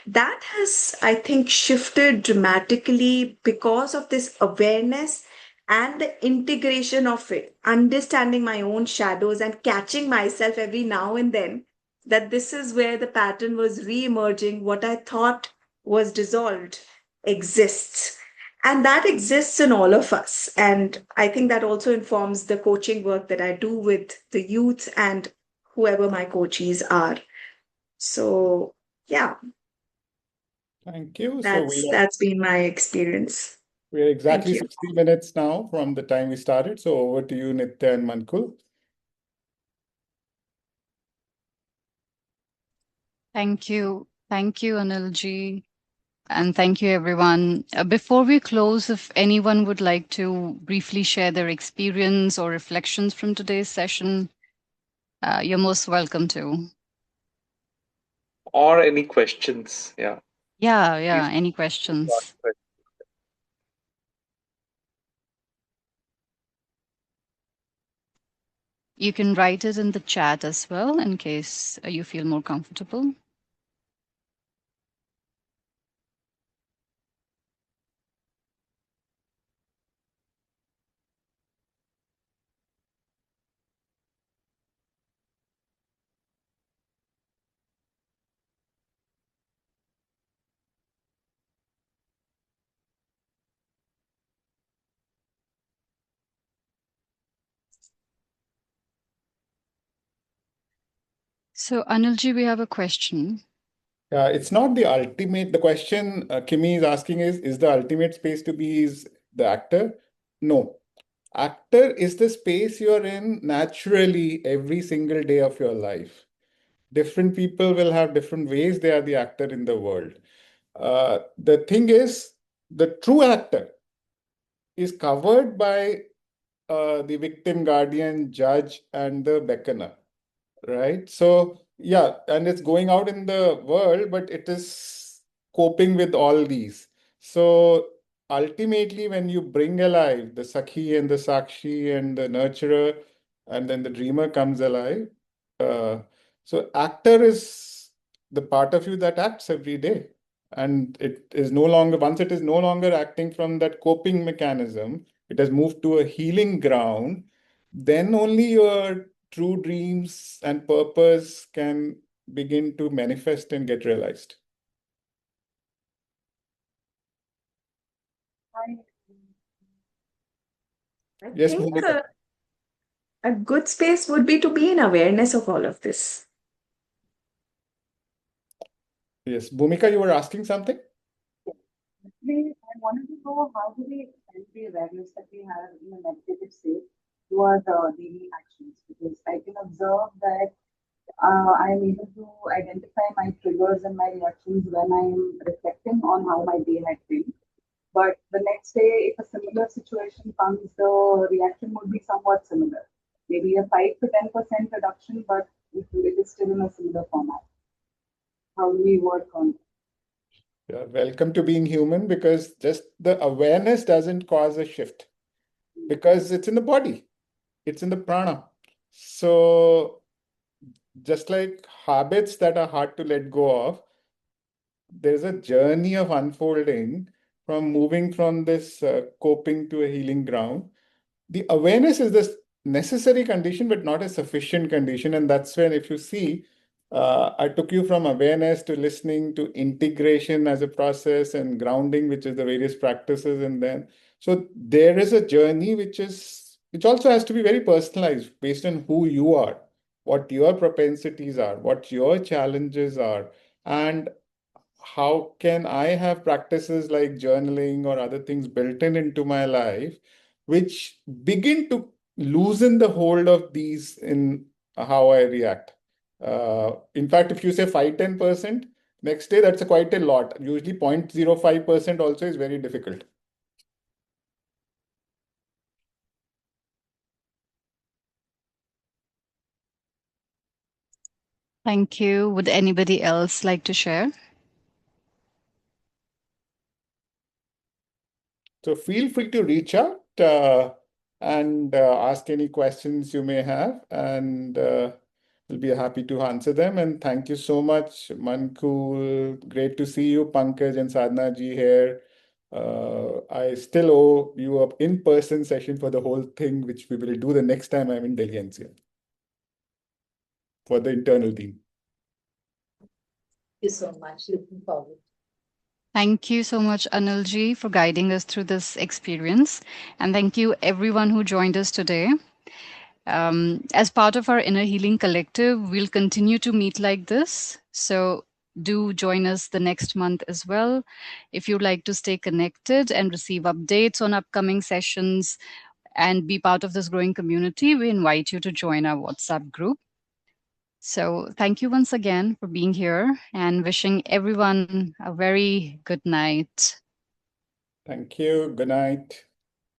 [SPEAKER 10] That has, I think, shifted dramatically because of this awareness and the integration of it, understanding my own shadows and catching myself every now and then that this is where the pattern was re-emerging, what I thought was dissolved exists. And that exists in all of us. And I think that also informs the coaching work that I do with the youth and whoever my coaches are. So yeah,
[SPEAKER 2] Thank you. So
[SPEAKER 10] that's been my experience.
[SPEAKER 2] we're
[SPEAKER 10] Thank
[SPEAKER 2] exactly
[SPEAKER 10] you.
[SPEAKER 2] 60 minutes now from the time we started. So over to you, Nitya and Mankul.
[SPEAKER 1] Thank you. Thank you, Anil ji. And thank you, everyone. Before we close, if anyone would like to briefly share their experience or reflections from today's session, you're most welcome to.
[SPEAKER 3] Or any questions? Yeah.
[SPEAKER 1] Yeah,
[SPEAKER 3] Please
[SPEAKER 1] any
[SPEAKER 3] ask
[SPEAKER 1] questions?
[SPEAKER 3] questions.
[SPEAKER 1] You can write it in the chat as well in case you feel more comfortable. So, Anilji, we have a question.
[SPEAKER 2] It's not the ultimate. The question Kimi is asking is the ultimate space to be is the actor? No. Actor is the space you're in naturally every single day of your life. Different people will have different ways they are the actor in the world. The thing is, the true actor is covered by the victim, guardian, judge, and the beckoner, right? So, yeah, and it's going out in the world, but it is coping with all these. So, ultimately, when you bring alive the Sakhi and the Sakshi and the nurturer, and then the dreamer comes alive. Uh, so, actor is the part of you that acts every day. And it is no longer, once it is no longer acting from that coping mechanism, it has moved to a healing ground, then only your true dreams and purpose can begin to manifest and get realized.
[SPEAKER 10] I
[SPEAKER 2] Yes,
[SPEAKER 10] think
[SPEAKER 2] Bhumika.
[SPEAKER 10] a good space would be to be in awareness of all of this.
[SPEAKER 2] Yes, Bhumika, you were asking something?
[SPEAKER 11] I wanted to know how do we extend the awareness that we have in a meditative state to our daily actions? Because I can observe that I am able to identify my triggers and my reactions when I am reflecting on how my day had been. But the next day, if a similar situation comes, the reaction would be somewhat similar. Maybe a 5 to 10% reduction, but it is still in a similar format. How do we work on it?
[SPEAKER 2] Yeah, welcome to being human, because just the awareness doesn't cause a shift because it's in the body, it's in the prana. So just like habits that are hard to let go of, there's a journey of unfolding from moving from this coping to a healing ground. The awareness is this necessary condition, but not a sufficient condition. And that's when, if you see, I took you from awareness to listening to integration as a process and grounding, which is the various practices. And then, so there is a journey which also has to be very personalized based on who you are, what your propensities are, what your challenges are, and how can I have practices like journaling or other things built into my life, which begin to loosen the hold of these in how I react. In fact, if you say 5-10%, next day that's quite a lot. Usually 0.05% also is very difficult.
[SPEAKER 1] Thank you. Would anybody else like to share?
[SPEAKER 2] So feel free to reach out and ask any questions you may have, and we'll be happy to answer them. And thank you so much, Mankul. Great to see you, Pankaj and Sadhna ji here. I still owe you an in-person session for the whole thing, which we will do the next time I'm in Delhi NCR for the internal team.
[SPEAKER 12] Thank you so much. Looking forward.
[SPEAKER 1] Thank you so much, Anilji, for guiding us through this experience. And thank you, everyone who joined us today. As part of our Inner Healing Collective, we'll continue to meet like this. So do join us the next month as well. If you'd like to stay connected and receive updates on upcoming sessions and be part of this growing community, we invite you to join our WhatsApp group. So thank you once again for being here and wishing everyone a very good night.
[SPEAKER 2] Thank you. Good night.